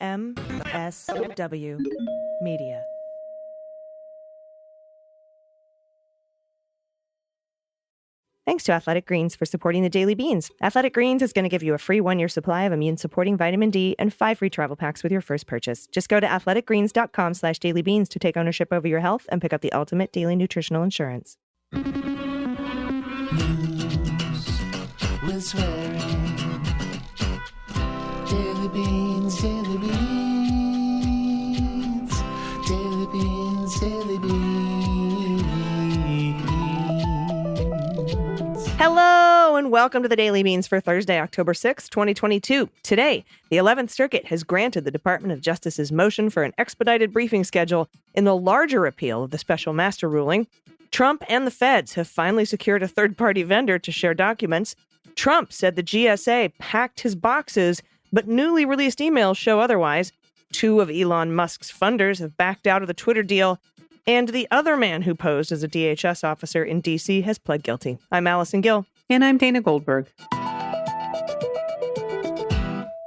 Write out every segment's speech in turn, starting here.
MSW Media. Thanks to Athletic Greens for supporting the Daily Beans. Athletic Greens is going to give you a free 1-year supply of immune-supporting vitamin D and 5 free travel packs with your first purchase. Just go to athleticgreens.com/dailybeans to take ownership over your health and pick up the ultimate daily nutritional insurance. News with swearing. Daily Beans, Daily Beans. Daily Beans, Daily Beans. Hello and welcome to the Daily Beans for Thursday, October 6th, 2022. Today, the 11th Circuit has granted the Department of Justice's motion for an expedited briefing schedule in the larger appeal of the special master ruling. Trump and the feds have finally secured a third-party vendor to share documents. Trump said the GSA packed his boxes, but newly released emails show otherwise. 2 of Elon Musk's funders have backed out of the Twitter deal. And the other man who posed as a DHS officer in D.C. has pled guilty. I'm Allison Gill. And I'm Dana Goldberg.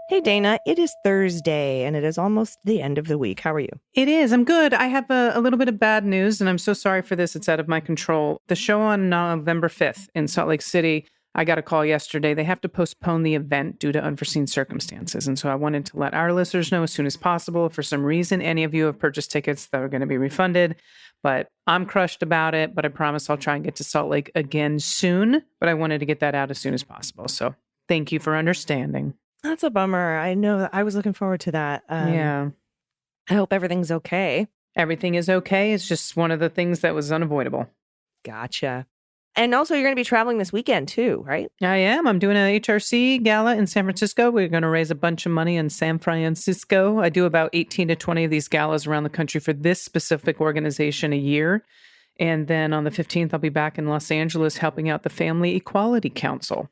Hey, Dana, it is Thursday, and it is almost the end of the week. How are you? It is. I'm good. I have a little bit of bad news, and I'm so sorry for this. It's out of my control. The show on November 5th in Salt Lake City, I got a call yesterday. They have to postpone the event due to unforeseen circumstances. And so I wanted to let our listeners know as soon as possible. If for some reason any of you have purchased tickets that are going to be refunded, but I'm crushed about it. But I promise I'll try and get to Salt Lake again soon. But I wanted to get that out as soon as possible. So thank you for understanding. That's a bummer. I know that I was looking forward to that. Yeah. I hope everything's okay. Everything is okay. It's just one of the things that was unavoidable. Gotcha. And also, you're going to be traveling this weekend, too, right? I am. I'm doing a HRC gala in San Francisco. We're going to raise a bunch of money in San Francisco. I do about 18 to 20 of these galas around the country for this specific organization a year. And then on the 15th, I'll be back in Los Angeles helping out the Family Equality Council.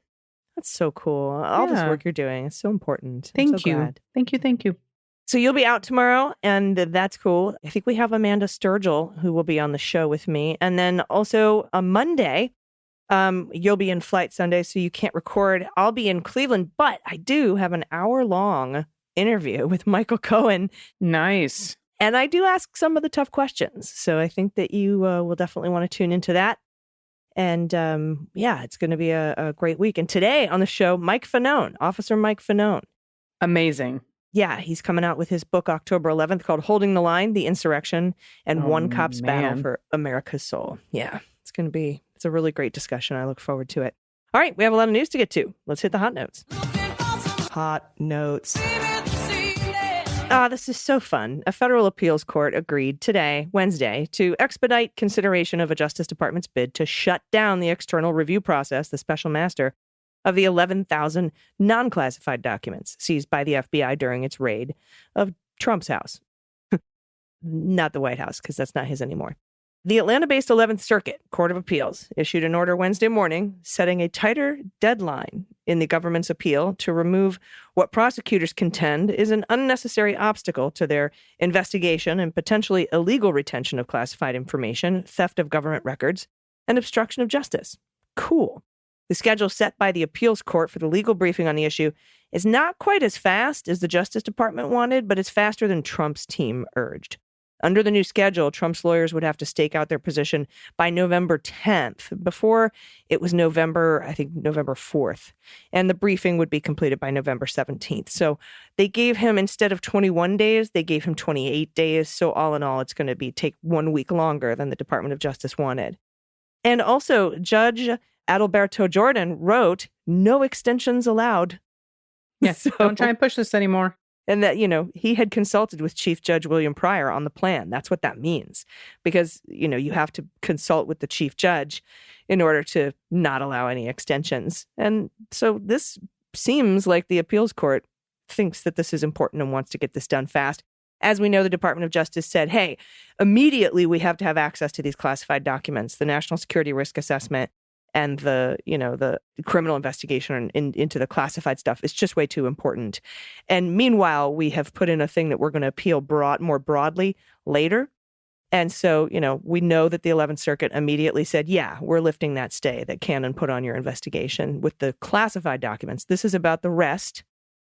That's so cool. All this work you're doing is so important. Thank you. Thank you. Thank you. So you'll be out tomorrow, and that's cool. I think we have Amanda Sturgill, who will be on the show with me. And then also on Monday, you'll be in flight Sunday, so you can't record. I'll be in Cleveland, but I do have an hour-long interview with Michael Cohen. Nice. And I do ask some of the tough questions. So I think that you will definitely want to tune into that. And it's going to be a great week. And today on the show, Mike Fanone, Officer Mike Fanone. Amazing. Yeah, he's coming out with his book October 11th called Holding the Line, The Insurrection, and One Cop's Battle for America's Soul. Yeah, it's a really great discussion. I look forward to it. All right, we have a lot of news to get to. Let's hit the hot notes. Hot notes. This is so fun. A federal appeals court agreed today, Wednesday, to expedite consideration of a Justice Department's bid to shut down the external review process, the special master, of the 11,000 non-classified documents seized by the FBI during its raid of Trump's house. Not the White House, because that's not his anymore. The Atlanta-based 11th Circuit Court of Appeals issued an order Wednesday morning setting a tighter deadline in the government's appeal to remove what prosecutors contend is an unnecessary obstacle to their investigation and potentially illegal retention of classified information, theft of government records, and obstruction of justice. Cool. The schedule set by the appeals court for the legal briefing on the issue is not quite as fast as the Justice Department wanted, but it's faster than Trump's team urged. Under the new schedule, Trump's lawyers would have to stake out their position by November 10th. Before, it was November 4th. And the briefing would be completed by November 17th. So they gave him, instead of 21 days, they gave him 28 days. So all in all, it's going to take 1 week longer than the Department of Justice wanted. And also, Judge Adalberto Jordan wrote, "No extensions allowed." Yes, so, don't try and push this anymore. And that, he had consulted with Chief Judge William Pryor on the plan. That's what that means. Because, you have to consult with the Chief Judge in order to not allow any extensions. And so this seems like the appeals court thinks that this is important and wants to get this done fast. As we know, the Department of Justice said, hey, immediately we have to have access to these classified documents, the National Security Risk Assessment and the criminal investigation into the classified stuff. It's just way too important. And meanwhile, we have put in a thing that we're going to appeal more broadly later. And so, we know that the 11th Circuit immediately said, yeah, we're lifting that stay that Cannon put on your investigation with the classified documents. This is about the rest.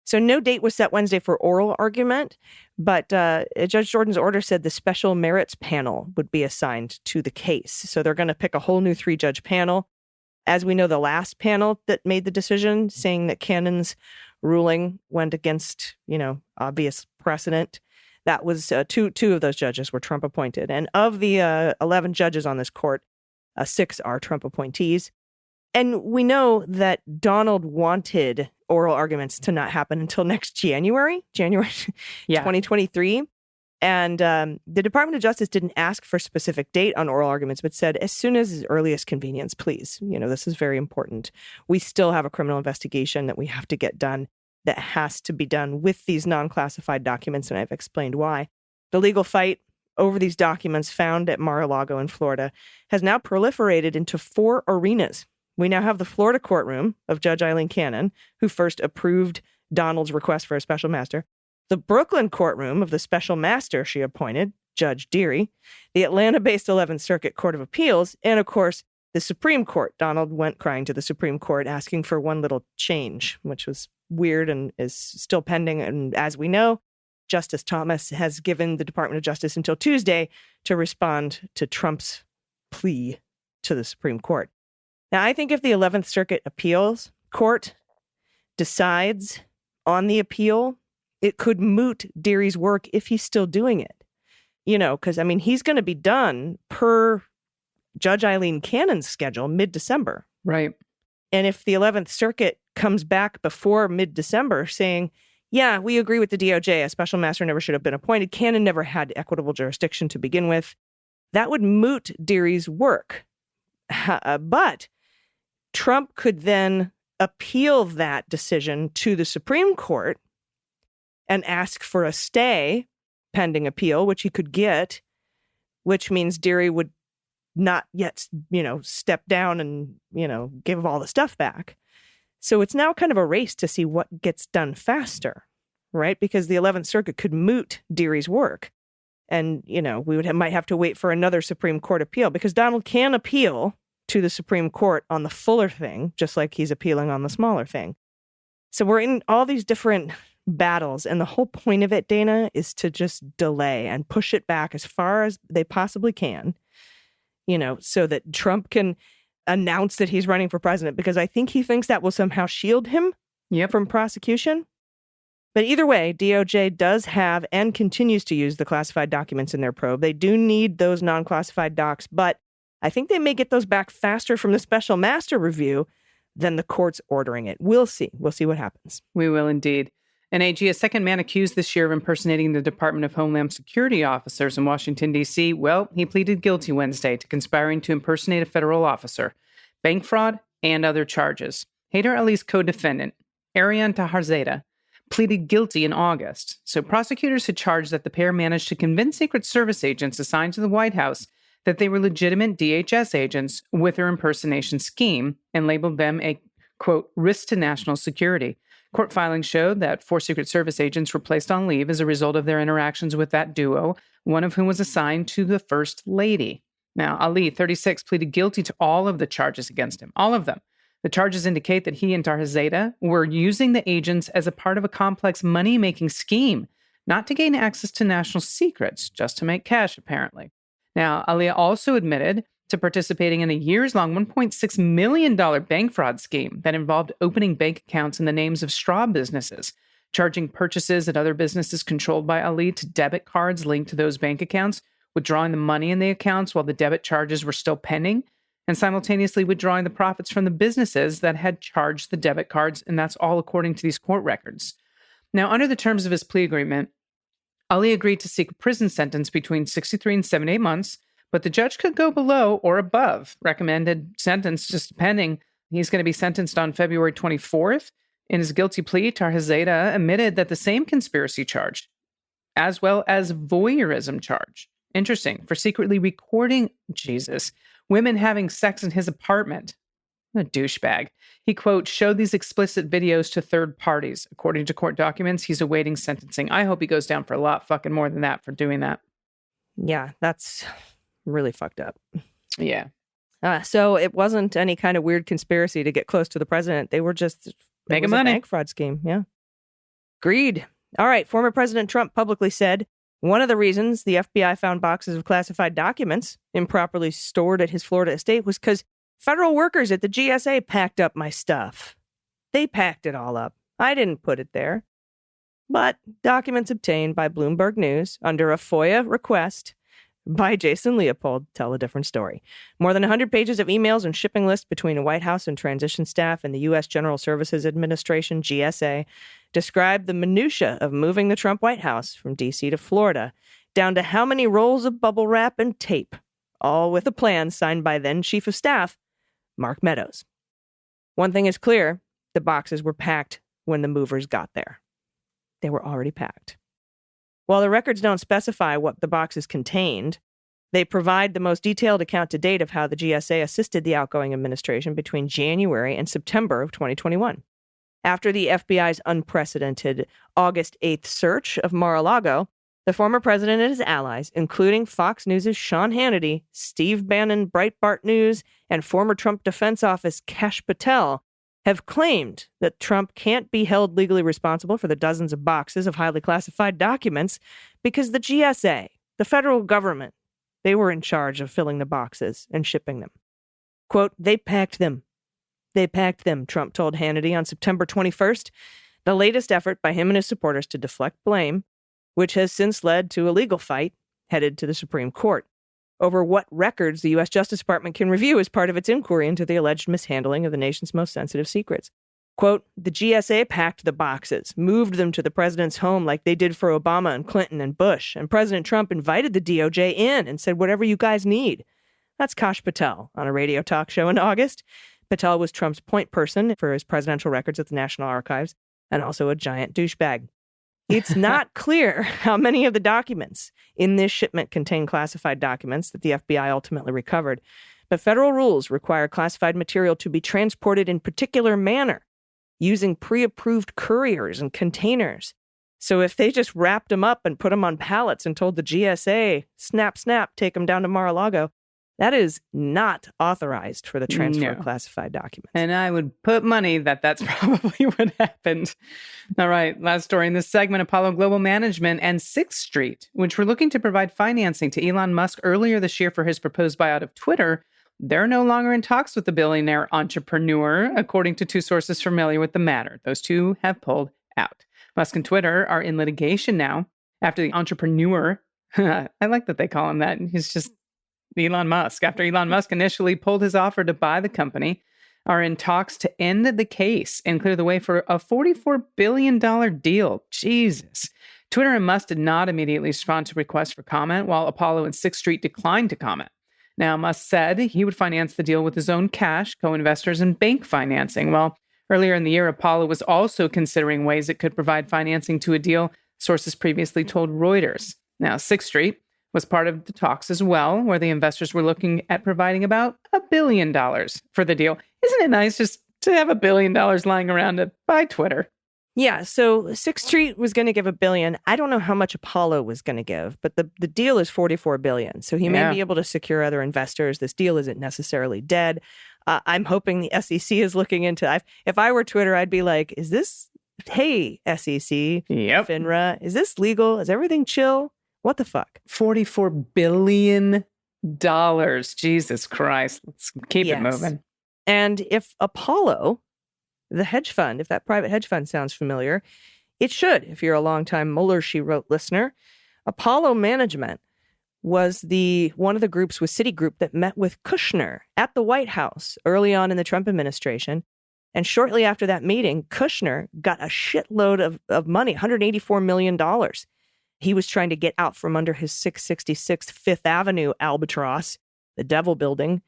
So no date was set Wednesday for oral argument, but Judge Jordan's order said the special merits panel would be assigned to the case. So they're going to pick a whole new 3-judge panel. As we know, the last panel that made the decision saying that Cannon's ruling went against, obvious precedent, that was two of those judges were Trump appointed. And of the 11 judges on this court, 6 are Trump appointees. And we know that Donald wanted oral arguments to not happen until next January 2023. And the Department of Justice didn't ask for a specific date on oral arguments, but said as soon as earliest convenience, please. This is very important. We still have a criminal investigation that we have to get done that has to be done with these non-classified documents, and I've explained why. The legal fight over these documents found at Mar-a-Lago in Florida has now proliferated into 4 arenas. We now have the Florida courtroom of Judge Eileen Cannon, who first approved Donald's request for a special master, the Brooklyn courtroom of the special master she appointed, Judge Deary, the Atlanta-based 11th Circuit Court of Appeals, and, of course, the Supreme Court. Donald went crying to the Supreme Court asking for one little change, which was weird and is still pending. And as we know, Justice Thomas has given the Department of Justice until Tuesday to respond to Trump's plea to the Supreme Court. Now, I think if the 11th Circuit Appeals Court decides on the appeal, it could moot Deary's work if he's still doing it. Because, he's going to be done per Judge Eileen Cannon's schedule mid-December. Right. And if the 11th Circuit comes back before mid-December saying, yeah, we agree with the DOJ, a special master never should have been appointed, Cannon never had equitable jurisdiction to begin with, that would moot Deary's work. But Trump could then appeal that decision to the Supreme Court and ask for a stay pending appeal, which he could get, which means Deary would not yet, step down and, give all the stuff back. So it's now kind of a race to see what gets done faster, right? Because the 11th Circuit could moot Deary's work. And, we might have to wait for another Supreme Court appeal because Donald can appeal to the Supreme Court on the fuller thing, just like he's appealing on the smaller thing. So we're in all these different battles. And the whole point of it, Dana, is to just delay and push it back as far as they possibly can, so that Trump can announce that he's running for president, because I think he thinks that will somehow shield him from prosecution. But either way, DOJ does have and continues to use the classified documents in their probe. They do need those non-classified docs, but I think they may get those back faster from the special master review than the court's ordering it. We'll see. We'll see what happens. We will indeed. And AG, a second man accused this year of impersonating the Department of Homeland Security officers in Washington, D.C., well, he pleaded guilty Wednesday to conspiring to impersonate a federal officer, bank fraud, and other charges. Haider Ali's co-defendant, Ariane Taharzada, pleaded guilty in August. So prosecutors had charged that the pair managed to convince Secret Service agents assigned to the White House that they were legitimate DHS agents with their impersonation scheme and labeled them a, quote, risk to national security. Court filings showed that 4 Secret Service agents were placed on leave as a result of their interactions with that duo, one of whom was assigned to the First Lady. Now, Ali, 36, pleaded guilty to all of the charges against him, all of them. The charges indicate that he and Taharzada were using the agents as a part of a complex money-making scheme, not to gain access to national secrets, just to make cash, apparently. Now, Ali also admitted to participating in a years-long $1.6 million bank fraud scheme that involved opening bank accounts in the names of straw businesses, charging purchases at other businesses controlled by Ali to debit cards linked to those bank accounts, withdrawing the money in the accounts while the debit charges were still pending, and simultaneously withdrawing the profits from the businesses that had charged the debit cards, and that's all according to these court records. Now, under the terms of his plea agreement, Ali agreed to seek a prison sentence between 63 and 78 months, but the judge could go below or above recommended sentence, just depending. He's going to be sentenced on February 24th. In his guilty plea, Taharzada admitted that the same conspiracy charge, as well as voyeurism charge, interesting, for secretly recording, women having sex in his apartment. What a douchebag. He, quote, showed these explicit videos to third parties. According to court documents, he's awaiting sentencing. I hope he goes down for a lot fucking more than that for doing that. Yeah, that's really fucked up. Yeah. So it wasn't any kind of weird conspiracy to get close to the president. They were just making money. A bank fraud scheme. Yeah. Agreed. All right. Former President Trump publicly said one of the reasons the FBI found boxes of classified documents improperly stored at his Florida estate was because federal workers at the GSA packed up my stuff. They packed it all up. I didn't put it there. But documents obtained by Bloomberg News under a FOIA request by Jason Leopold tell a different story. More than 100 pages of emails and shipping lists between the White House and transition staff and the U.S. General Services Administration, GSA, describe the minutia of moving the Trump White House from D.C. to Florida, down to how many rolls of bubble wrap and tape, all with a plan signed by then Chief of Staff Mark Meadows. One thing is clear, the boxes were packed when the movers got there. They were already packed. While the records don't specify what the boxes contained, they provide the most detailed account to date of how the GSA assisted the outgoing administration between January and September of 2021. After the FBI's unprecedented August 8th search of Mar-a-Lago, the former president and his allies, including Fox News' Sean Hannity, Steve Bannon, Breitbart News, and former Trump Defense Office Kash Patel, have claimed that Trump can't be held legally responsible for the dozens of boxes of highly classified documents because the GSA, the federal government, they were in charge of filling the boxes and shipping them. Quote, they packed them. They packed them, Trump told Hannity on September 21st, the latest effort by him and his supporters to deflect blame, which has since led to a legal fight headed to the Supreme Court over what records the U.S. Justice Department can review as part of its inquiry into the alleged mishandling of the nation's most sensitive secrets. Quote, the GSA packed the boxes, moved them to the president's home like they did for Obama and Clinton and Bush, and President Trump invited the DOJ in and said, whatever you guys need. That's Kash Patel on a radio talk show in August. Patel was Trump's point person for his presidential records at the National Archives and also a giant douchebag. It's not clear how many of the documents in this shipment contain classified documents that the FBI ultimately recovered, but federal rules require classified material to be transported in particular manner, using pre-approved couriers and containers. So if they just wrapped them up and put them on pallets and told the GSA, snap, snap, take them down to Mar-a-Lago, that is not authorized for the transfer of classified documents. And I would put money that that's probably what happened. All right, last story in this segment, Apollo Global Management and 6th Street, which were looking to provide financing to Elon Musk earlier this year for his proposed buyout of Twitter. They're no longer in talks with the billionaire entrepreneur, according to two sources familiar with the matter. Those two have pulled out. Musk and Twitter are in litigation now after the entrepreneur, I like that they call him that, he's just Elon Musk, after Elon Musk initially pulled his offer to buy the company, are in talks to end the case and clear the way for a $44 billion deal. Jesus. Twitter and Musk did not immediately respond to requests for comment, while Apollo and 6th Street declined to comment. Now, Musk said he would finance the deal with his own cash, co-investors, and bank financing. Well, earlier in the year, Apollo was also considering ways it could provide financing to a deal, sources previously told Reuters. Now, 6th Street was part of the talks as well, where the investors were looking at providing about $1 billion for the deal. Isn't it nice just to have $1 billion lying around to buy Twitter? Yeah, so 6th Street was going to give $1 billion. I don't know how much Apollo was going to give, but the deal is $44 billion. So he may be able to secure other investors. This deal isn't necessarily dead. I'm hoping the SEC is looking into. If I were Twitter, I'd be like, "Is this? Hey, SEC, FINRA, is this legal? Is everything chill? What the fuck? $44 billion. Jesus Christ. Let's keep it moving. And if Apollo, the hedge fund, if that private hedge fund sounds familiar, it should, if you're a longtime Mueller, She Wrote listener. Apollo Management was one of the groups with Citigroup that met with Kushner at the White House early on in the Trump administration. And shortly after that meeting, Kushner got a shitload of money, $184 million. He was trying to get out from under his 666 Fifth Avenue albatross, the Devil Building,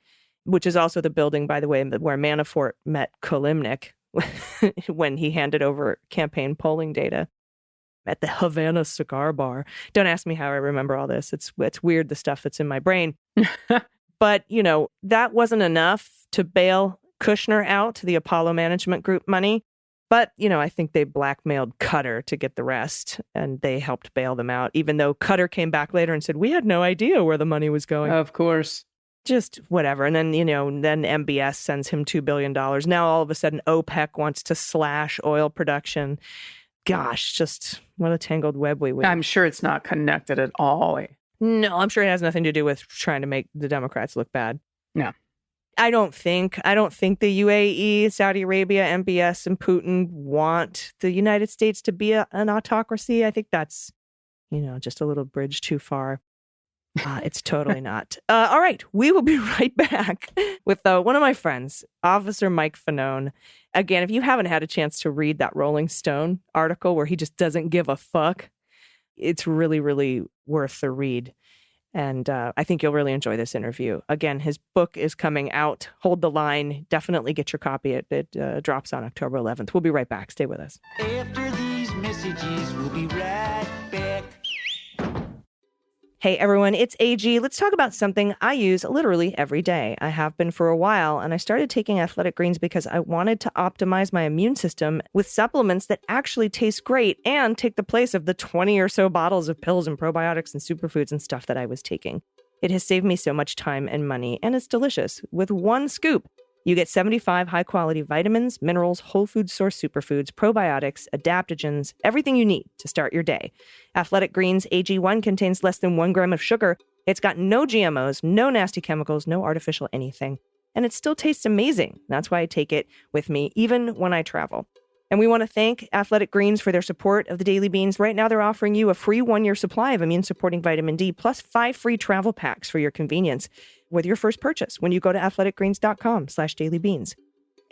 which is also the building, by the way, where Manafort met Kolimnik when he handed over campaign polling data at the Havana Cigar Bar. Don't ask me how I remember all this. It's weird, the stuff that's in my brain. But, that wasn't enough to bail Kushner out, the Apollo Management Group money. But, I think they blackmailed Qatar to get the rest, and they helped bail them out, even though Qatar came back later and said, we had no idea where the money was going. Of course. Just whatever. And then, then MBS sends him $2 billion. Now, all of a sudden, OPEC wants to slash oil production. gosh, just what a tangled web we weave. I'm sure it's not connected at all. No, I'm sure it has nothing to do with trying to make the Democrats look bad. No. I don't think the UAE, Saudi Arabia, MBS, and Putin want the United States to be an autocracy. I think that's, just a little bridge too far. It's totally not. All right. We will be right back with one of my friends, Officer Mike Fanone. Again, if you haven't had a chance to read that Rolling Stone article where he just doesn't give a fuck, it's really, really worth the read. And I think you'll really enjoy this interview. Again, his book is coming out. Hold the Line. Definitely get your copy. It drops on October 11th. We'll be right back. Stay with us. After these messages, we'll be right back. Hey everyone, it's AG. Let's talk about something I use literally every day. I have been for a while, and I started taking Athletic Greens because I wanted to optimize my immune system with supplements that actually taste great and take the place of the 20 or so bottles of pills and probiotics and superfoods and stuff that I was taking. It has saved me so much time and money, and it's delicious. With one scoop, you get 75 high-quality vitamins, minerals, whole food source superfoods, probiotics, adaptogens, everything you need to start your day. Athletic Greens AG1 contains less than 1 gram of sugar. It's got no GMOs, no nasty chemicals, no artificial anything. And it still tastes amazing. That's why I take it with me, even when I travel. And we want to thank Athletic Greens for their support of the Daily Beans. Right now, they're offering you a free 1-year supply of immune-supporting vitamin D, plus 5 free travel packs for your convenience with your first purchase when you go to athleticgreens.com/dailybeans.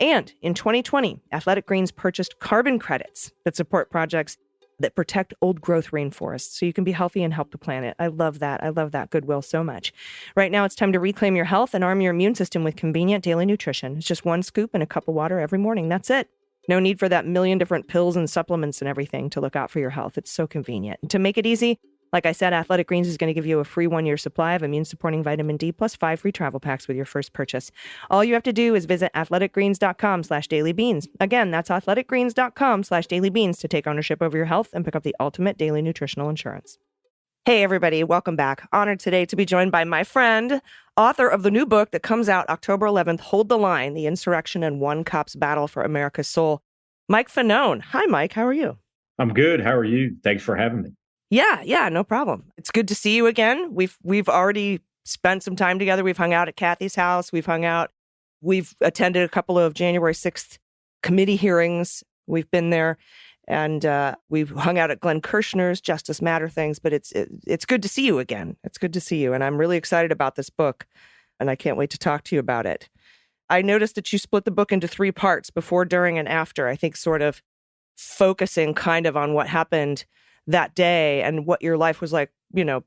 And in 2020, Athletic Greens purchased carbon credits that support projects that protect old-growth rainforests so you can be healthy and help the planet. I love that. I love that goodwill so much. Right now, it's time to reclaim your health and arm your immune system with convenient daily nutrition. It's just 1 scoop and a cup of water every morning. That's it. No need for that million different pills and supplements and everything to look out for your health. It's so convenient. And to make it easy, like I said, Athletic Greens is going to give you a free 1-year supply of immune-supporting vitamin D plus 5 free travel packs with your first purchase. All you have to do is visit athleticgreens.com/dailybeans. Again, that's athleticgreens.com/dailybeans to take ownership over your health and pick up the ultimate daily nutritional insurance. Hey, everybody. Welcome back. Honored today to be joined by my friend, author of the new book that comes out October 11th, Hold the Line, The Insurrection and One Cop's Battle for America's Soul, Mike Fanone. Hi, Mike. How are you? I'm good. How are you? Thanks for having me. Yeah, no problem. It's good to see you again. We've already spent some time together. We've hung out at Kathy's house. We've attended a couple of January 6th committee hearings. We've been there. And we've hung out at Glenn Kirshner's Justice Matter things, but it's good to see you again. It's good to see you. And I'm really excited about this book, and I can't wait to talk to you about it. I noticed that you split the book into 3 parts, before, during, and after, I think sort of focusing kind of on what happened that day and what your life was like,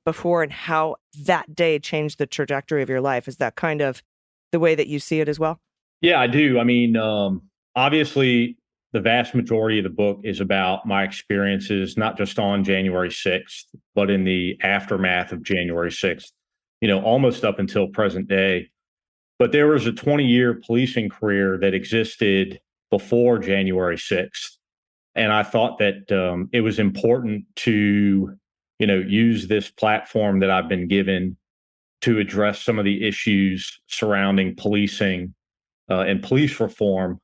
before, and how that day changed the trajectory of your life. Is that kind of the way that you see it as well? Yeah, I do. I mean, obviously, the vast majority of the book is about my experiences, not just on January 6th, but in the aftermath of January 6th, almost up until present day. But there was a 20-year policing career that existed before January 6th. And I thought that it was important to, use this platform that I've been given to address some of the issues surrounding policing and police reform.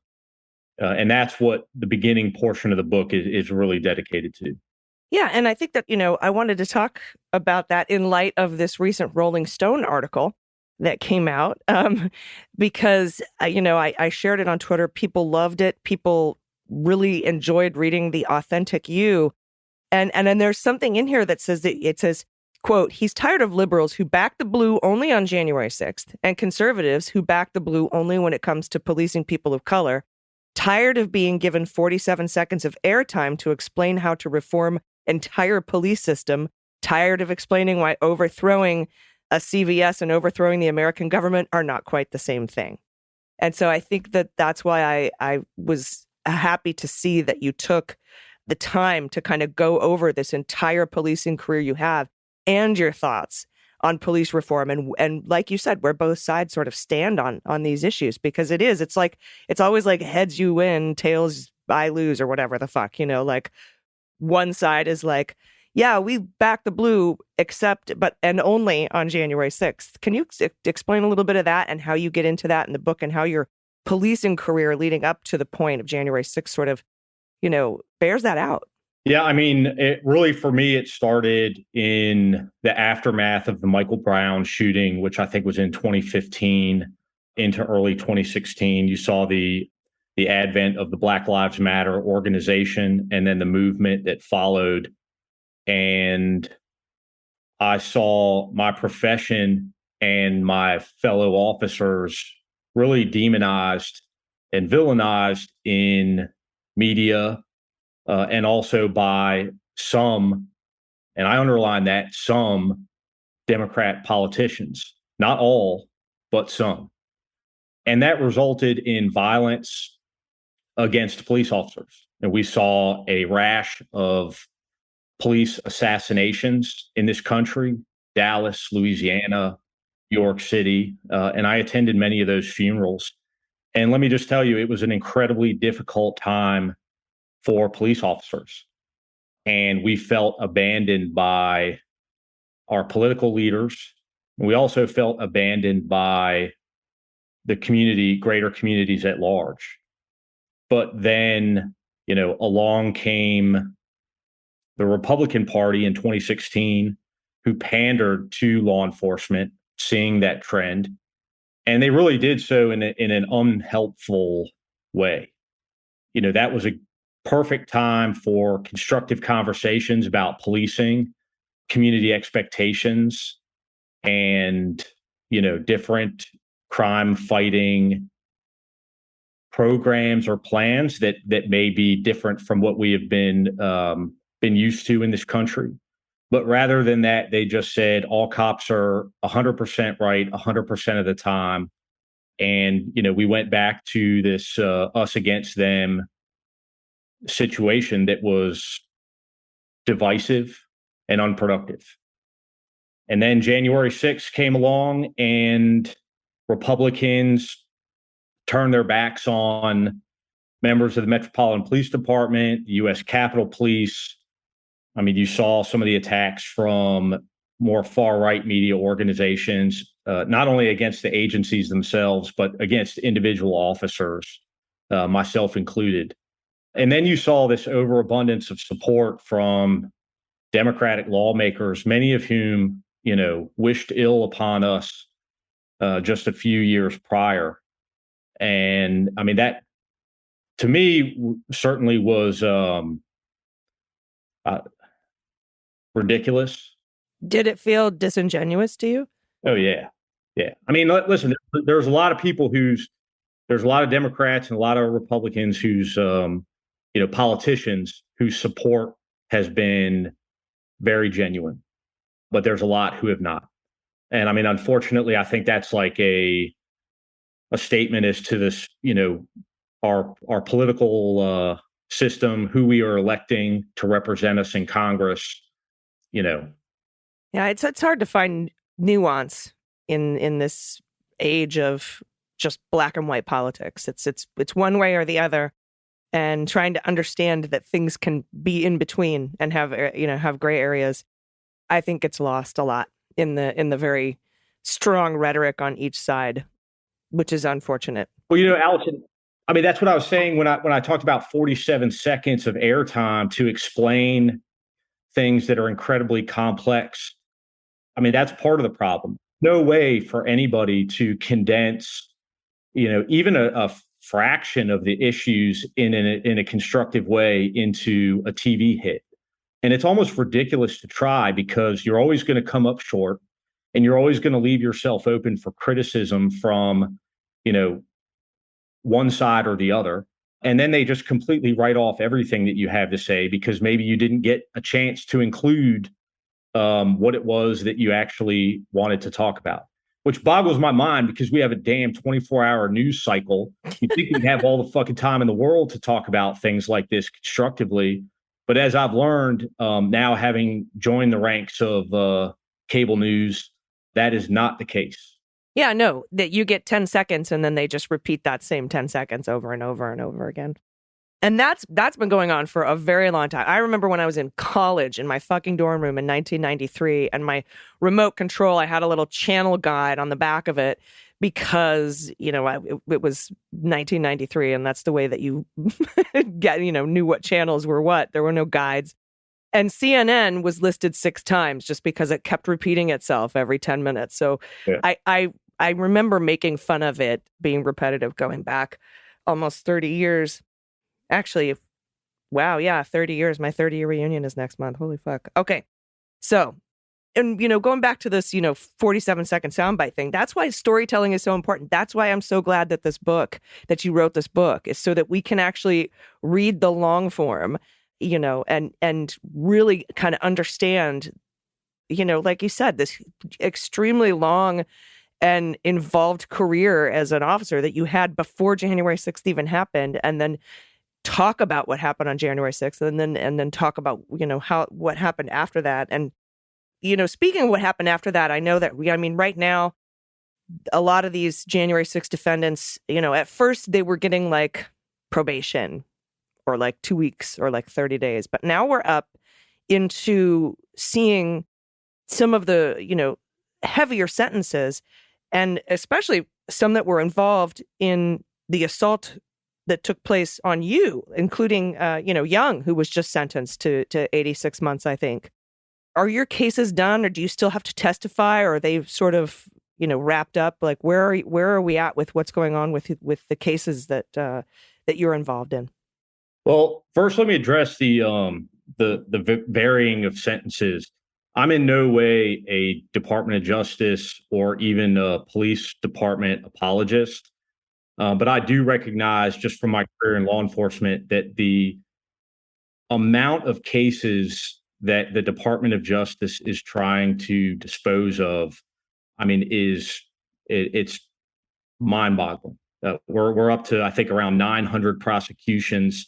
And that's what the beginning portion of the book is really dedicated to. Yeah. And I think that, I wanted to talk about that in light of this recent Rolling Stone article that came out, because, I shared it on Twitter. People loved it. People really enjoyed reading the authentic you. And then there's something in here that says, quote, he's tired of liberals who back the blue only on January 6th and conservatives who back the blue only when it comes to policing people of color. Tired of being given 47 seconds of airtime to explain how to reform entire police system. Tired of explaining why overthrowing a CVS and overthrowing the American government are not quite the same thing. And so I think that that's why I was happy to see that you took the time to kind of go over this entire policing career you have and your thoughts on police reform. And like you said, where both sides sort of stand on these issues, because it's always like heads you win, tails I lose, or whatever the fuck, like one side is like, yeah, we back the blue, and only on January 6th. Can you explain a little bit of that and how you get into that in the book and how your policing career leading up to the point of January 6th sort of, bears that out? Yeah, I mean, it really, for me, it started in the aftermath of the Michael Brown shooting, which I think was in 2015 into early 2016. You saw the advent of the Black Lives Matter organization and then the movement that followed. And I saw my profession and my fellow officers really demonized and villainized in media, and also by some, and I underline that, some Democrat politicians, not all, but some. And that resulted in violence against police officers. And we saw a rash of police assassinations in this country, Dallas, Louisiana, New York City. And I attended many of those funerals. And let me just tell you, it was an incredibly difficult time for police officers. And we felt abandoned by our political leaders. And we also felt abandoned by the community, greater communities at large. But then, along came the Republican Party in 2016, who pandered to law enforcement, seeing that trend. And they really did so in an unhelpful way. That was a perfect time for constructive conversations about policing, community expectations, and, different crime fighting programs or plans that may be different from what we have been used to in this country. But rather than that, they just said all cops are 100% right 100% of the time. And, we went back to this us against them situation that was divisive and unproductive. And then January 6th came along and Republicans turned their backs on members of the Metropolitan Police Department, the U.S. Capitol Police. I mean, you saw some of the attacks from more far-right media organizations, not only against the agencies themselves, but against individual officers, myself included. And then you saw this overabundance of support from Democratic lawmakers, many of whom, wished ill upon us just a few years prior. And I mean, that to me certainly was ridiculous. Did it feel disingenuous to you? Oh, yeah. Yeah. I mean, listen, there's a lot of people there's a lot of Democrats and a lot of Republicans whose, politicians whose support has been very genuine, but there's a lot who have not. And I mean, unfortunately, I think that's like a statement as to this, our political system, who we are electing to represent us in Congress, Yeah, it's hard to find nuance in this age of just black and white politics. It's one way or the other, and trying to understand that things can be in between and have gray areas. I think it's lost a lot in the very strong rhetoric on each side, which is unfortunate. Well, Allison, I mean, that's what I was saying when I talked about 47 seconds of airtime to explain things that are incredibly complex. I mean, that's part of the problem. No way for anybody to condense, even a fraction of the issues in a constructive way into a TV hit. And it's almost ridiculous to try, because you're always going to come up short, and you're always going to leave yourself open for criticism from, one side or the other. And then they just completely write off everything that you have to say, because maybe you didn't get a chance to include what it was that you actually wanted to talk about, which boggles my mind, because we have a damn 24-hour news cycle. You think we have all the fucking time in the world to talk about things like this constructively. But as I've learned, now having joined the ranks of cable news, that is not the case. Yeah, no, that you get 10 seconds and then they just repeat that same 10 seconds over and over and over again. And that's been going on for a very long time. I remember when I was in college in my fucking dorm room in 1993, and my remote control, I had a little channel guide on the back of it because, it was 1993 and that's the way that you knew what channels were what. There were no guides. And CNN was listed 6 times just because it kept repeating itself every 10 minutes. So yeah. I remember making fun of it being repetitive going back almost 30 years. Actually, wow, yeah, 30 years. My 30-year reunion is next month. Holy fuck. Okay. So, and, going back to this, 47-second soundbite thing, that's why storytelling is so important. That's why I'm so glad that that you wrote this book, is so that we can actually read the long form, and really kind of understand, like you said, this extremely long and involved career as an officer that you had before January 6th even happened, and then talk about what happened on January 6th, and then talk about, what happened after that. And, speaking of what happened after that, I know that right now, a lot of these January 6th defendants, at first they were getting like probation or like 2 weeks or like 30 days. But now we're up into seeing some of the, heavier sentences, and especially some that were involved in the assault that took place on you, including, Young, who was just sentenced to 86 months, I think. Are your cases done, or do you still have to testify, or are they sort of, wrapped up? Like, where are we at with what's going on with the cases that you're involved in? Well, first, let me address the varying of sentences. I'm in no way a Department of Justice or even a police department apologist. But I do recognize, just from my career in law enforcement, that the amount of cases that the Department of Justice is trying to dispose of, it's mind-boggling. We're up to, I think, around 900 prosecutions.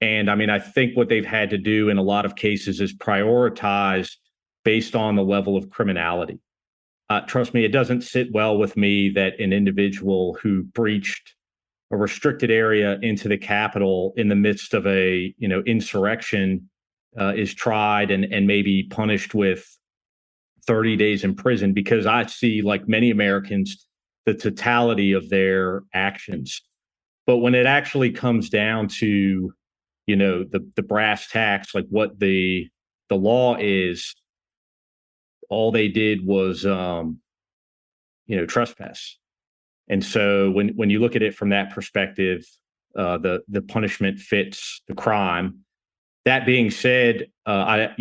And I think what they've had to do in a lot of cases is prioritize based on the level of criminality. Trust me, it doesn't sit well with me that an individual who breached a restricted area into the Capitol in the midst of a insurrection is tried and maybe punished with 30 days in prison, because I see, like many Americans, the totality of their actions. But when it actually comes down to the brass tacks, like what the law is, all they did was trespass. And so when you look at it from that perspective, the punishment fits the crime. That being said, I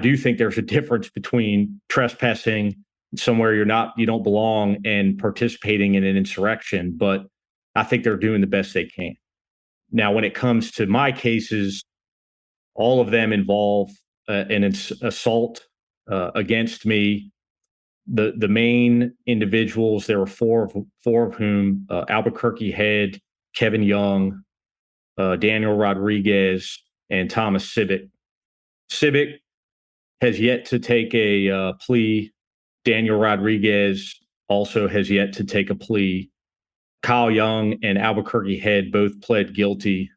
do think there's a difference between trespassing somewhere you don't belong and participating in an insurrection, but I think they're doing the best they can. Now, when it comes to my cases, all of them involve an assault against me. The main individuals, there were four of whom, Albuquerque Head, Kevin Young, Daniel Rodriguez, and Thomas Civic. Civic has yet to take a plea. Daniel Rodriguez also has yet to take a plea. Kyle Young and Albuquerque Head both pled guilty.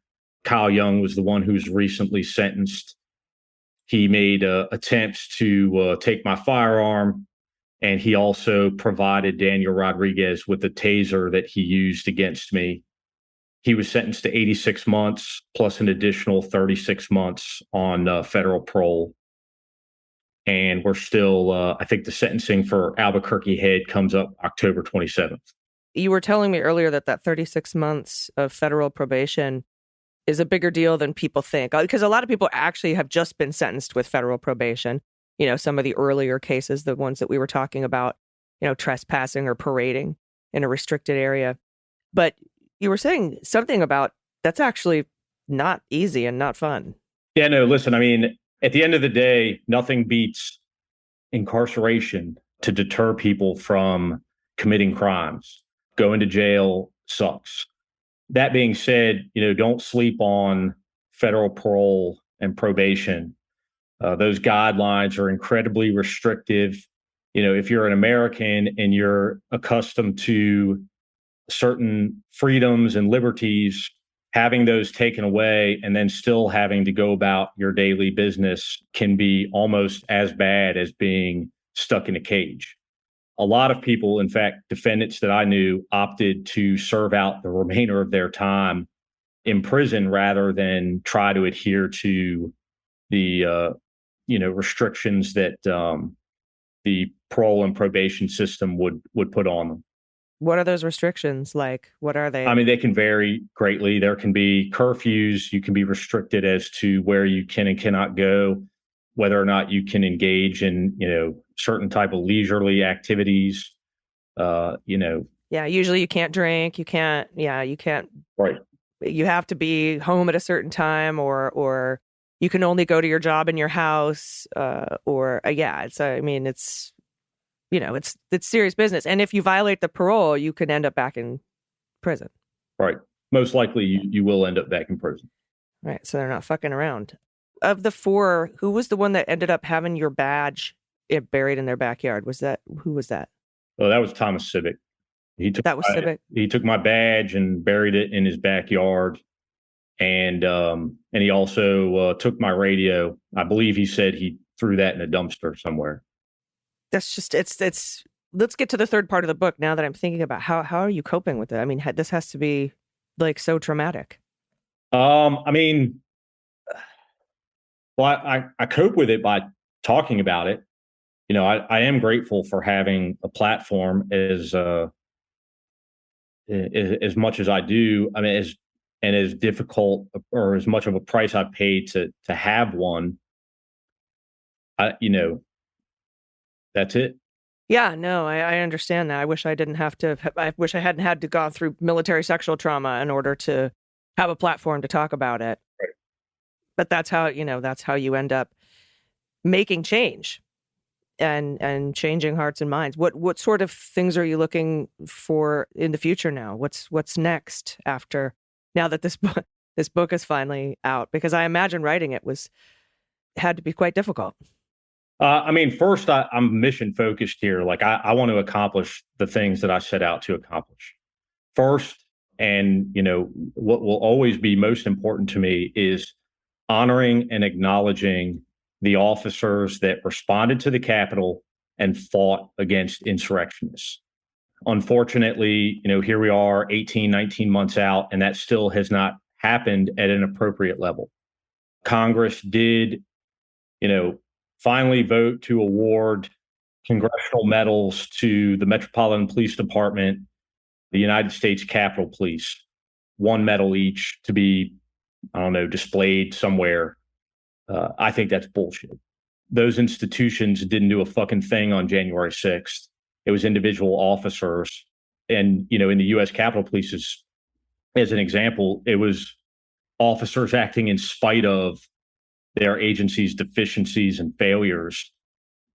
Kyle Young was the one who was recently sentenced. He made attempts to take my firearm, and he also provided Daniel Rodriguez with a taser that he used against me. He was sentenced to 86 months plus an additional 36 months on federal parole. And we're still, I think the sentencing for Albuquerque Head comes up October 27th. You were telling me earlier that 36 months of federal probation is a bigger deal than people think, because a lot of people actually have just been sentenced with federal probation. Some of the earlier cases, the ones that we were talking about, trespassing or parading in a restricted area. But you were saying something about that's actually not easy and not fun. Yeah, no, listen, at the end of the day, nothing beats incarceration to deter people from committing crimes. Going to jail sucks. That being said, don't sleep on federal parole and probation. Those guidelines are incredibly restrictive. If you're an American and you're accustomed to certain freedoms and liberties, having those taken away and then still having to go about your daily business can be almost as bad as being stuck in a cage. a lot of people, in fact, defendants that I knew, opted to serve out the remainder of their time in prison rather than try to adhere to the restrictions that the parole and probation system would put on them. What are those restrictions like? What are they? I mean, they can vary greatly. There can be curfews. You can be restricted as to where you can and cannot go, whether or not you can engage in, certain type of leisurely activities. Yeah, usually you can't drink. You can't. Right. You have to be home at a certain time, or you can only go to your job in your house. It's serious business. And if you violate the parole, you could end up back in prison. Right. Most likely you will end up back in prison. Right. So they're not fucking around. Of the four, who was the one that ended up having your badge buried in their backyard? Who was that? Oh, that was Thomas Civic. Civic. He took my badge and buried it in his backyard. And he also took my radio. I believe he said he threw that in a dumpster somewhere. That's just it's let's get to the third part of the book now that I'm thinking about how are you coping with it? I mean, this has to be like so traumatic. I cope with it by talking about it. I am grateful for having a platform as much as I do. I mean, as difficult or as much of a price I paid to have one. That's it. Yeah, no, I understand that. I wish I hadn't had to go through military sexual trauma in order to have a platform to talk about it. Right. But that's how you end up making change and changing hearts and minds. What sort of things are you looking for in the future now? What's next now that this book is finally out? Because I imagine writing it had to be quite difficult. First, I'm mission focused here. Like I want to accomplish the things that I set out to accomplish first. And, what will always be most important to me is honoring and acknowledging the officers that responded to the Capitol and fought against insurrectionists. Unfortunately, here we are 18, 19 months out, and that still has not happened at an appropriate level. Congress did, finally vote to award congressional medals to the Metropolitan Police Department, the United States Capitol Police, one medal each to be, displayed somewhere. I think that's bullshit. Those institutions didn't do a fucking thing on January 6th. It was individual officers. And, in the U.S. Capitol Police, as an example, it was officers acting in spite of their agency's deficiencies and failures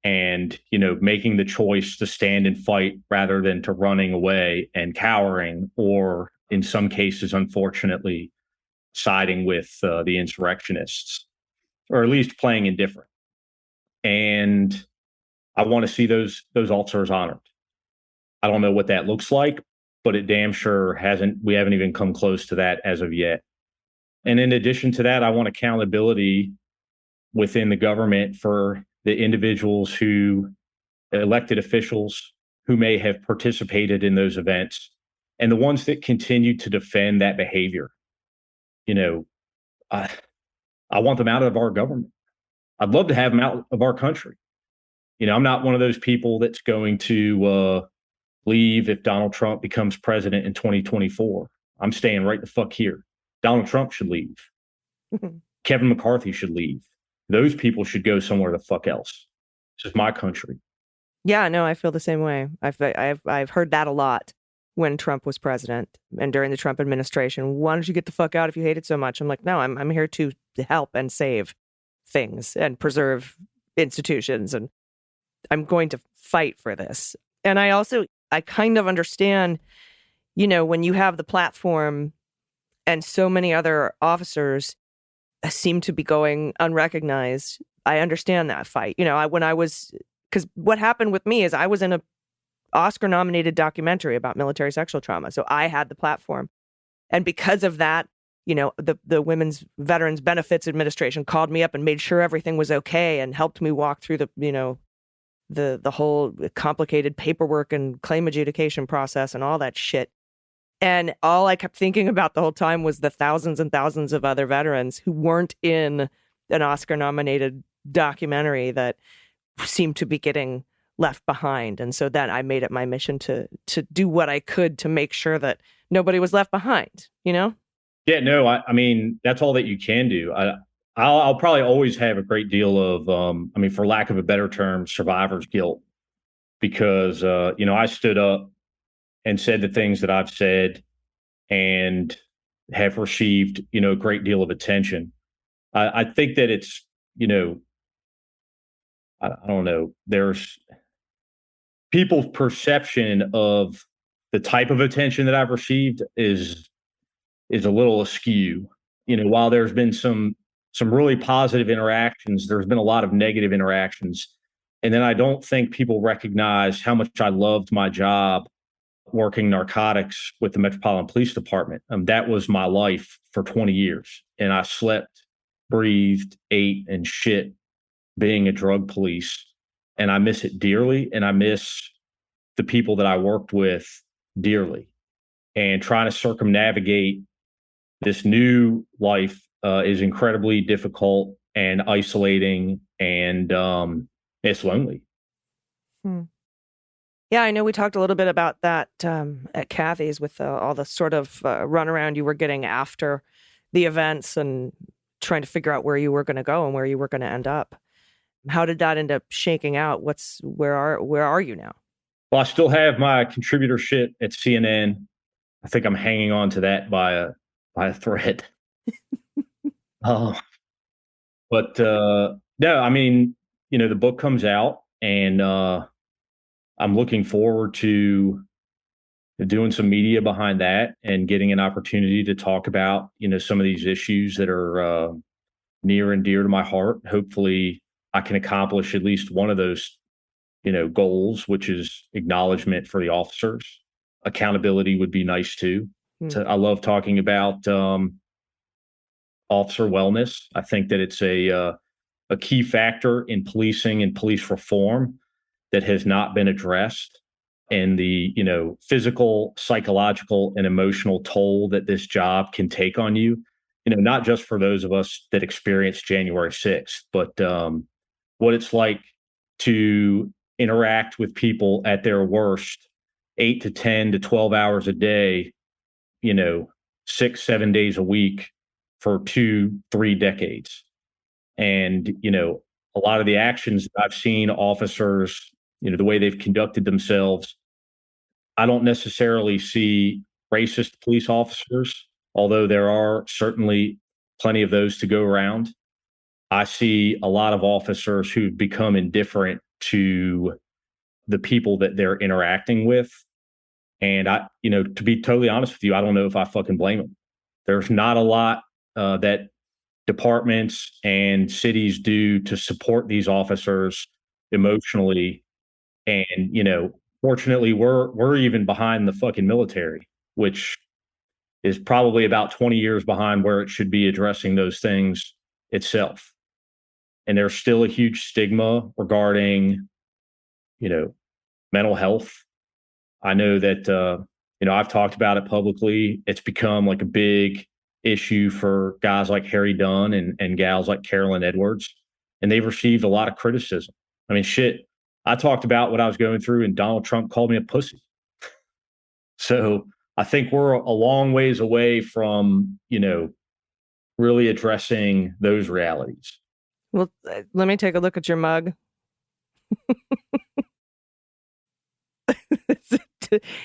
and, making the choice to stand and fight rather than to running away and cowering, or in some cases, unfortunately, siding with the insurrectionists, or at least playing indifferent. And I want to see those officers honored. I don't know what that looks like, but it damn sure we haven't even come close to that as of yet. And in addition to that, I want accountability within the government for the individuals elected officials who may have participated in those events, and the ones that continue to defend that behavior. I want them out of our government. I'd love to have them out of our country. I'm not one of those people that's going to leave if Donald Trump becomes president in 2024. I'm staying right the fuck here. Donald Trump should leave. Kevin McCarthy should leave. Those people should go somewhere the fuck else. This is my country. Yeah, no, I feel the same way. I've heard that a lot when Trump was president and during the Trump administration. Why don't you get the fuck out if you hate it so much? I'm like, no, I'm here to help and save things and preserve institutions, and I'm going to fight for this. And I kind of understand, when you have the platform and so many other officers seem to be going unrecognized. I understand that fight. Because what happened with me is I was in a Oscar-nominated documentary about military sexual trauma. So I had the platform. And because of that, the Women's Veterans Benefits Administration called me up and made sure everything was okay and helped me walk through the the whole complicated paperwork and claim adjudication process and all that shit. And all I kept thinking about the whole time was the thousands and thousands of other veterans who weren't in an Oscar-nominated documentary that seemed to be getting left behind. And so then I made it my mission to do what I could to make sure that nobody was left behind, you know? Yeah, no, I mean, that's all that you can do. I'll probably always have a great deal of, I mean, for lack of a better term, survivor's guilt, because, I stood up and said the things that I've said and have received, a great deal of attention. I think that it's, I don't know, there's people's perception of the type of attention that I've received is a little askew. While there's been some really positive interactions, there's been a lot of negative interactions. And then I don't think people recognize how much I loved my job working narcotics with the Metropolitan Police Department. That was my life for 20 years. And I slept, breathed, ate, and shit being a drug police. And I miss it dearly. And I miss the people that I worked with dearly. And trying to circumnavigate this new life is incredibly difficult and isolating, and it's lonely. Yeah, I know we talked a little bit about that at Kathy's with all the sort of runaround you were getting after the events and trying to figure out where you were going to go and where you were going to end up. How did that end up shaking out? Where are you now? Well, I still have my contributorship at CNN. I think I'm hanging on to that by a thread. But no, I mean, the book comes out, and I'm looking forward to doing some media behind that and getting an opportunity to talk about, some of these issues that are near and dear to my heart. Hopefully I can accomplish at least one of those, goals, which is acknowledgement for the officers. Accountability would be nice too. So I love talking about officer wellness. I think that it's a key factor in policing and police reform that has not been addressed, and the physical, psychological, and emotional toll that this job can take on you. Not just for those of us that experienced January 6th, but what it's like to interact with people at their worst, 8 to 10 to 12 hours a day, 6-7 days a week for 2-3 decades. And, a lot of the actions that I've seen officers, the way they've conducted themselves, I don't necessarily see racist police officers, although there are certainly plenty of those to go around. I see a lot of officers who've become indifferent to the people that they're interacting with. And to be totally honest with you, I don't know if I fucking blame them. There's not a lot that departments and cities do to support these officers emotionally. And, fortunately, we're even behind the fucking military, which is probably about 20 years behind where it should be addressing those things itself. And there's still a huge stigma regarding, mental health. I know that, I've talked about it publicly. It's become like a big issue for guys like Harry Dunn and gals like Carolyn Edwards. And they've received a lot of criticism. I mean, shit, I talked about what I was going through and Donald Trump called me a pussy. So I think we're a long ways away from, really addressing those realities. Well, let me take a look at your mug.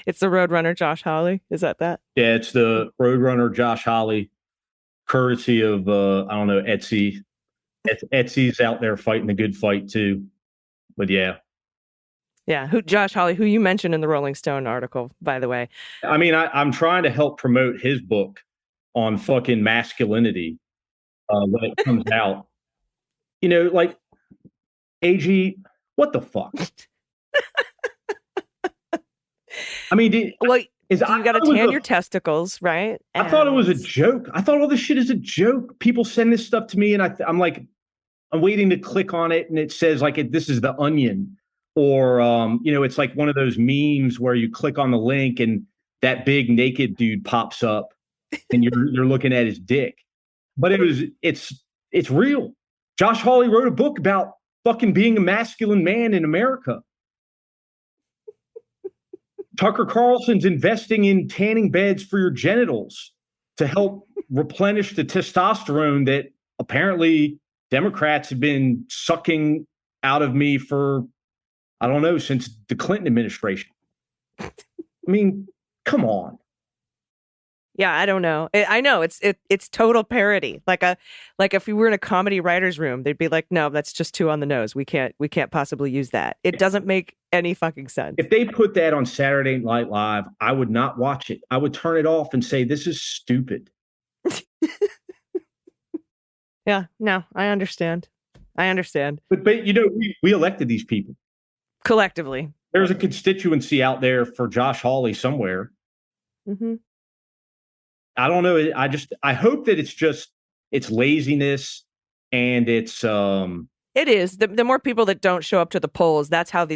It's the Roadrunner Josh Hawley. Is that? Yeah, it's the Roadrunner Josh Hawley, courtesy of, Etsy. Etsy's out there fighting the good fight too. But yeah. Yeah, Josh Hawley, who you mentioned in the Rolling Stone article, by the way. I mean, I'm trying to help promote his book on fucking masculinity when it comes out. Like, AG, what the fuck? I mean, you got to tan your testicles, right? I thought it was a joke. I thought all this shit is a joke. People send this stuff to me, and I'm like, I'm waiting to click on it, and it says like, this is the Onion. Or, it's like one of those memes where you click on the link and that big naked dude pops up and you're looking at his dick. But it's real. Josh Hawley wrote a book about fucking being a masculine man in America. Tucker Carlson's investing in tanning beds for your genitals to help replenish the testosterone that apparently Democrats have been sucking out of me for, I don't know, since the Clinton administration. I mean, come on. Yeah, I don't know. I know it's total parody. Like if we were in a comedy writer's room, they'd be like, "No, that's just too on the nose. We can't possibly use that. It doesn't make any fucking sense." If they put that on Saturday Night Live, I would not watch it. I would turn it off and say, "This is stupid." Yeah, no, I understand. But we elected these people Collectively. There's a constituency out there for Josh Hawley somewhere. Mm-hmm. I don't know. I hope that it's laziness and it's It is. The more people that don't show up to the polls, that's how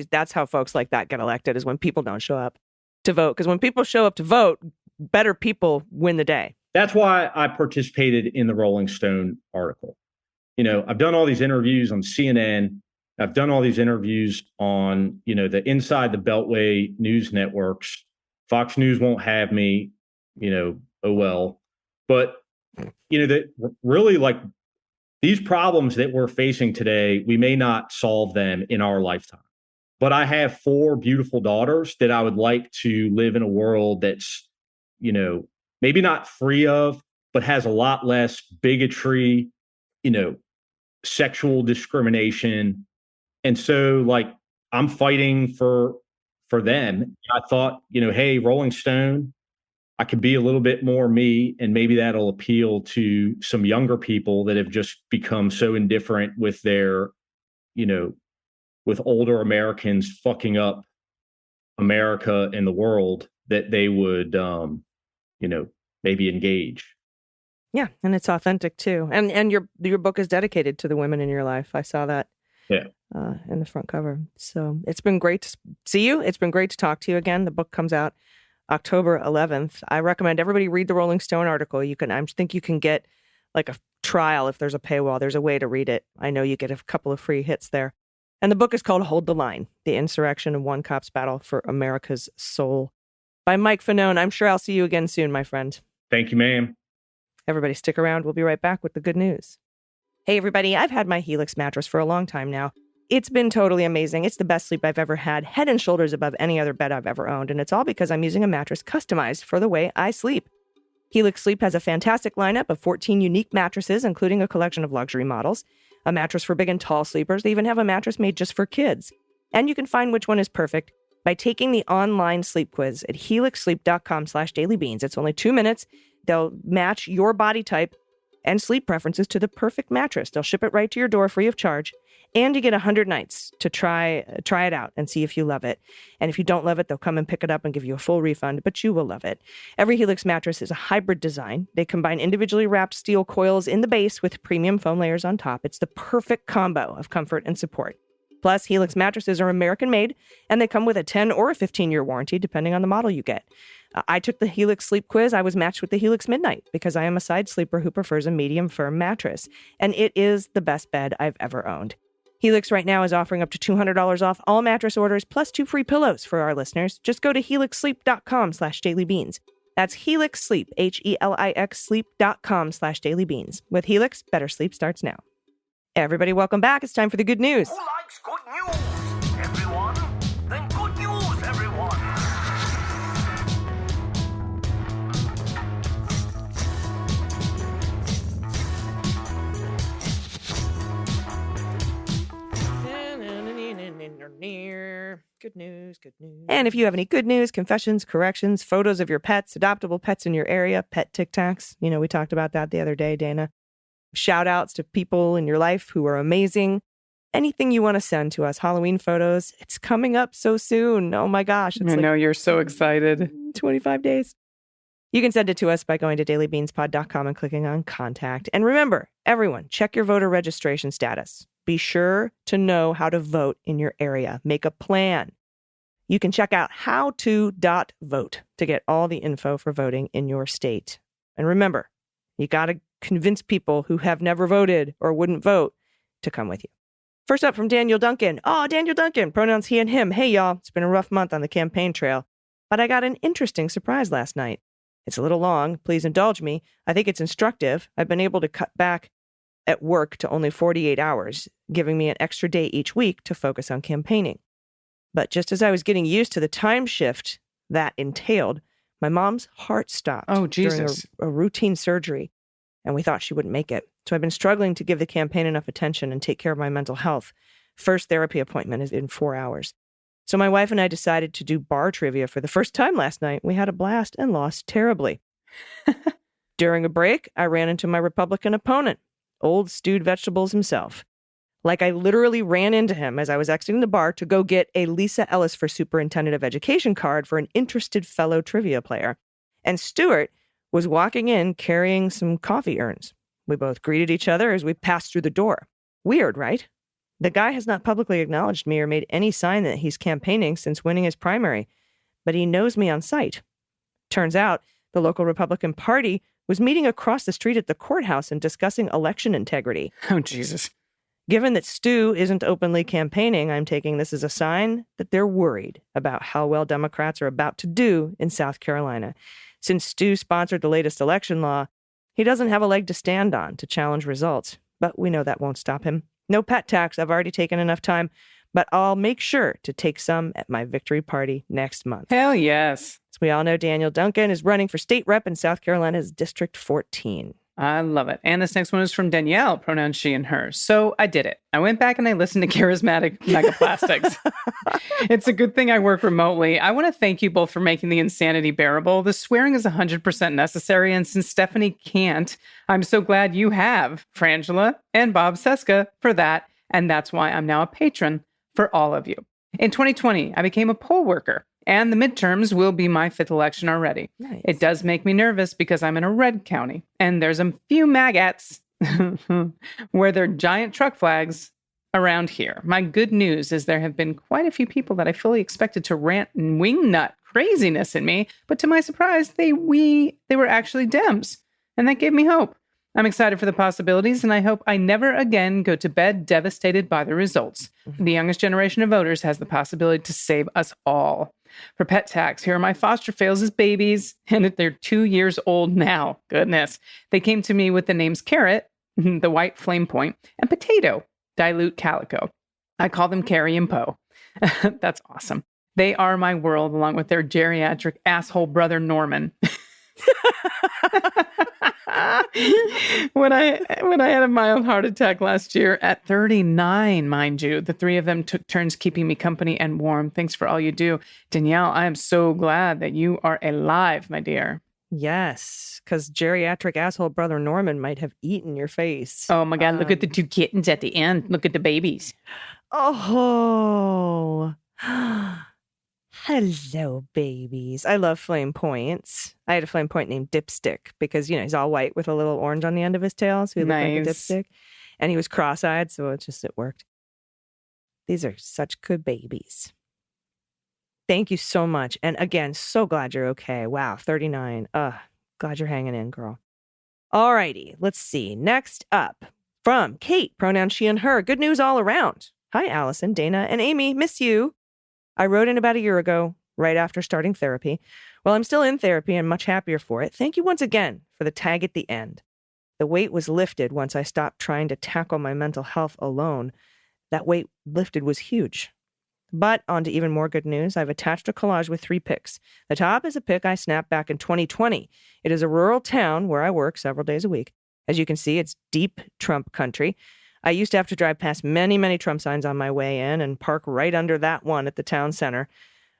folks like that get elected, is when people don't show up to vote. Because when people show up to vote, better people win the day. That's why I participated in the Rolling Stone article. I've done all these interviews on CNN. I've done all these interviews on, the Inside the Beltway news networks. Fox News won't have me, oh well. But, that really, like, these problems that we're facing today, we may not solve them in our lifetime. But I have 4 beautiful daughters that I would like to live in a world that's, maybe not free of, but has a lot less bigotry, sexual discrimination. And so, like, I'm fighting for them. I thought, hey, Rolling Stone, I could be a little bit more me, and maybe that'll appeal to some younger people that have just become so indifferent with their, with older Americans fucking up America and the world, that they would, maybe engage. Yeah, and it's authentic too. And your book is dedicated to the women in your life. I saw that. Yeah. In the front cover. So it's been great to see you. It's been great to talk to you again. The book comes out October 11th. I recommend everybody read the Rolling Stone article. I think you can get like a trial if there's a paywall. There's a way to read it. I know you get a couple of free hits there. And the book is called Hold the Line: The Insurrection and One Cop's Battle for America's Soul, by Mike Fanone. I'm sure I'll see you again soon, my friend. Thank you, ma'am. Everybody stick around. We'll be right back with the good news. Hey, everybody. I've had my Helix mattress for a long time now. It's been totally amazing. It's the best sleep I've ever had, head and shoulders above any other bed I've ever owned. And it's all because I'm using a mattress customized for the way I sleep. Helix Sleep has a fantastic lineup of 14 unique mattresses, including a collection of luxury models, a mattress for big and tall sleepers. They even have a mattress made just for kids. And you can find which one is perfect by taking the online sleep quiz at helixsleep.com/dailybeans. It's only 2 minutes. They'll match your body type and sleep preferences to the perfect mattress. They'll ship it right to your door free of charge. And you get 100 nights to try it out and see if you love it. And if you don't love it, they'll come and pick it up and give you a full refund, but you will love it. Every Helix mattress is a hybrid design. They combine individually wrapped steel coils in the base with premium foam layers on top. It's the perfect combo of comfort and support. Plus, Helix mattresses are American-made, and they come with a 10 or a 15-year warranty, depending on the model you get. I took the Helix sleep quiz. I was matched with the Helix Midnight because I am a side sleeper who prefers a medium firm mattress, and it is the best bed I've ever owned. Helix right now is offering up to $200 off all mattress orders plus 2 free pillows for our listeners. Just go to helixsleep.com/dailybeans. That's Helix Sleep, HELIX sleep.com/dailybeans. With Helix, better sleep starts now. Everybody, welcome back. It's time for the good news. Who likes good news, everyone? Then good news, everyone. Good news, good news. And if you have any good news, confessions, corrections, photos of your pets, adoptable pets in your area, pet TikToks, we talked about that the other day, Dana. Shout outs to people in your life who are amazing. Anything you want to send to us, Halloween photos, it's coming up so soon. Oh my gosh. I know, you're so excited. 25 days. You can send it to us by going to dailybeanspod.com and clicking on contact. And remember, everyone, check your voter registration status. Be sure to know how to vote in your area. Make a plan. You can check out howto.vote to get all the info for voting in your state. And remember, you got to convince people who have never voted or wouldn't vote to come with you. First up from Daniel Duncan. Oh, Daniel Duncan, pronouns he and him. Hey, y'all, it's been a rough month on the campaign trail, but I got an interesting surprise last night. It's a little long. Please indulge me. I think it's instructive. I've been able to cut back at work to only 48 hours, giving me an extra day each week to focus on campaigning. But just as I was getting used to the time shift that entailed, my mom's heart stopped during a routine surgery, and we thought she wouldn't make it. So I've been struggling to give the campaign enough attention and take care of my mental health. First therapy appointment is in 4 hours. So my wife and I decided to do bar trivia for the first time last night. We had a blast and lost terribly. During a break, I ran into my Republican opponent, old stewed vegetables himself. Like I literally ran into him as I was exiting the bar to go get a Lisa Ellis for Superintendent of Education card for an interested fellow trivia player. And Stuart was walking in carrying some coffee urns. We both greeted each other as we passed through the door. Weird, right? The guy has not publicly acknowledged me or made any sign that he's campaigning since winning his primary, but he knows me on sight. Turns out the local Republican Party was meeting across the street at the courthouse and discussing election integrity. Oh, Jesus. Given that Stu isn't openly campaigning, I'm taking this as a sign that they're worried about how well Democrats are about to do in South Carolina. Since Stu sponsored the latest election law, he doesn't have a leg to stand on to challenge results. But we know that won't stop him. No pet tax. I've already taken enough time, but I'll make sure to take some at my victory party next month. Hell yes. As we all know, Daniel Duncan is running for state rep in South Carolina's District 14. I love it. And this next one is from Danielle, pronouns she and her. So I did it. I went back and I listened to Charismatic Megaplastics. It's a good thing I work remotely. I want to thank you both for making the insanity bearable. The swearing is 100% necessary. And since Stephanie can't, I'm so glad you have Frangela and Bob Seska for that. And that's why I'm now a patron for all of you. In 2020, I became a poll worker. And the midterms will be my 5th election already. Nice. It does make me nervous because I'm in a red county. And there's a few maggots where there are giant truck flags around here. My good news is there have been quite a few people that I fully expected to rant and wingnut craziness at me. But to my surprise, they were actually Dems. And that gave me hope. I'm excited for the possibilities, and I hope I never again go to bed devastated by the results. The youngest generation of voters has the possibility to save us all. For pet tax, here are my foster fails as babies, and they're 2 years old now. Goodness. They came to me with the names Carrot, the white flame point, and Potato, dilute calico. I call them Carrie and Poe. That's awesome. They are my world, along with their geriatric asshole brother Norman. When I had a mild heart attack last year at 39, mind you, the 3 of them took turns keeping me company and warm. Thanks for all you do. Danielle, I am so glad that you are alive, my dear. Yes, because geriatric asshole brother Norman might have eaten your face. Oh my God, look at the 2 kittens at the end. Look at the babies. Oh, hello, babies. I love flame points. I had a flame point named Dipstick because, he's all white with a little orange on the end of his tail. So he looked like a dipstick. And he was cross-eyed, so it worked. These are such good babies. Thank you so much. And again, so glad you're okay. Wow, 39. Glad you're hanging in, girl. All righty, let's see. Next up, from Kate, pronouns she and her. Good news all around. Hi, Allison, Dana, and Aimee. Miss you. I wrote in about a year ago, right after starting therapy. Well, I'm still in therapy and much happier for it. Thank you once again for the tag at the end. The weight was lifted once I stopped trying to tackle my mental health alone. That weight lifted was huge. But on to even more good news, I've attached a collage with 3 pics. The top is a pic I snapped back in 2020. It is a rural town where I work several days a week. As you can see, it's deep Trump country. I used to have to drive past many, many Trump signs on my way in and park right under that one at the town center.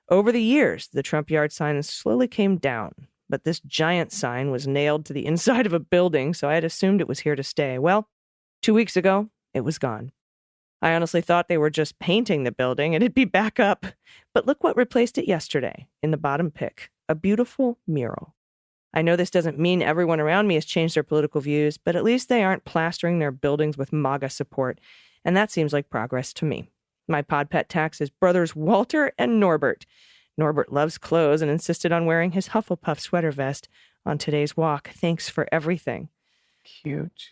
Over the years, the Trump yard sign slowly came down, but this giant sign was nailed to the inside of a building, so I had assumed it was here to stay. Well, 2 weeks ago, it was gone. I honestly thought they were just painting the building and it'd be back up. But look what replaced it yesterday in the bottom pic, a beautiful mural. I know this doesn't mean everyone around me has changed their political views, but at least they aren't plastering their buildings with MAGA support. And that seems like progress to me. My pod pet tax is brothers Walter and Norbert. Norbert loves clothes and insisted on wearing his Hufflepuff sweater vest on today's walk. Thanks for everything. Cute.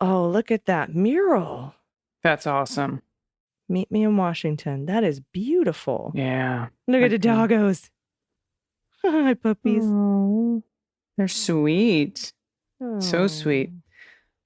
Oh, look at that mural. That's awesome. Meet me in Washington. That is beautiful. Yeah. Look at the doggos. Hi, puppies. Oh, they're sweet. So Oh. sweet.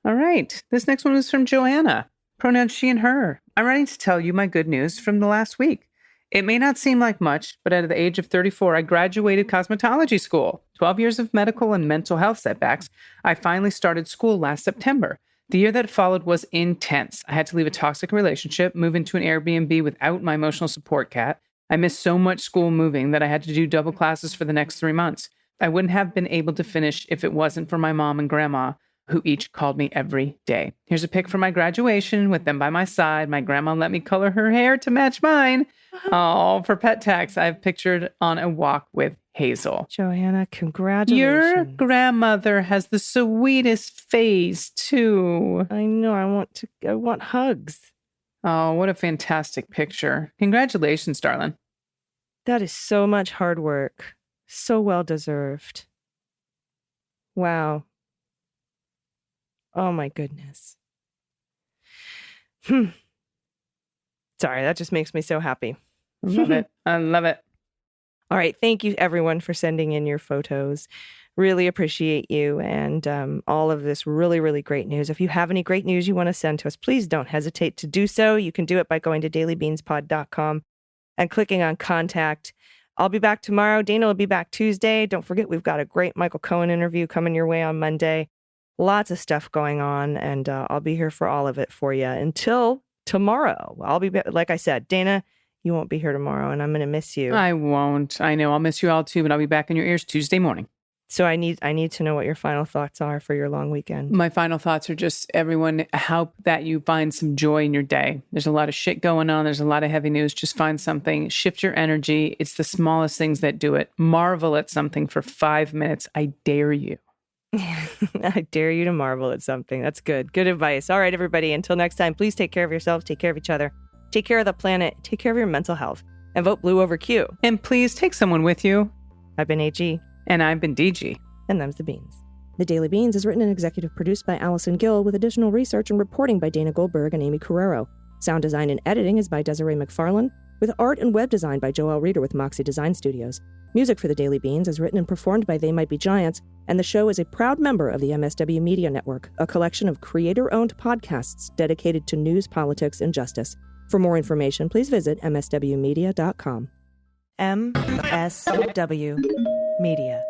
All right. This next one is from Joanna. Pronouns she and her. I'm writing to tell you my good news from the last week. It may not seem like much, but at the age of 34, I graduated cosmetology school. 12 years of medical and mental health setbacks. I finally started school last September. The year that followed was intense. I had to leave a toxic relationship, move into an Airbnb without my emotional support cat. I missed so much school moving that I had to do double classes for the next 3 months. I wouldn't have been able to finish if it wasn't for my mom and grandma, who each called me every day. Here's a pic from my graduation with them by my side. My grandma let me color her hair to match mine. Oh, for pet tax, I've pictured on a walk with Hazel. Joanna, congratulations. Your grandmother has the sweetest face, too. I know. I want hugs. Oh, what a fantastic picture. Congratulations, darling. That is so much hard work. So well deserved. Wow. Oh my goodness. Sorry, that just makes me so happy. I love it. I love it. All right. Thank you, everyone, for sending in your photos. Really appreciate you and all of this really, really great news. If you have any great news you want to send to us, please don't hesitate to do so. You can do it by going to dailybeanspod.com and clicking on contact. I'll be back tomorrow. Dana will be back Tuesday. Don't forget, we've got a great Michael Cohen interview coming your way on Monday. Lots of stuff going on, and I'll be here for all of it for you until tomorrow. I'll be, like I said, Dana, you won't be here tomorrow, and I'm going to miss you. I won't. I know. I'll miss you all too, but I'll be back in your ears Tuesday morning. So I need to know what your final thoughts are for your long weekend. My final thoughts are just, everyone, hope that you find some joy in your day. There's a lot of shit going on. There's a lot of heavy news. Just find something. Shift your energy. It's the smallest things that do it. Marvel at something for 5 minutes. I dare you. I dare you to marvel at something. That's good. Good advice. All right, everybody. Until next time, please take care of yourselves. Take care of each other. Take care of the planet. Take care of your mental health. And vote blue over Q. And please take someone with you. I've been AG. And I've been DG. And them's the beans. The Daily Beans is written and executive produced by Allison Gill with additional research and reporting by Dana Goldberg and Aimee Carrero. Sound design and editing is by Desiree McFarlane, with art and web design by Joelle Reeder with Moxie Design Studios. Music for The Daily Beans is written and performed by They Might Be Giants, and the show is a proud member of the MSW Media Network, a collection of creator-owned podcasts dedicated to news, politics, and justice. For more information, please visit mswmedia.com. MSW Media.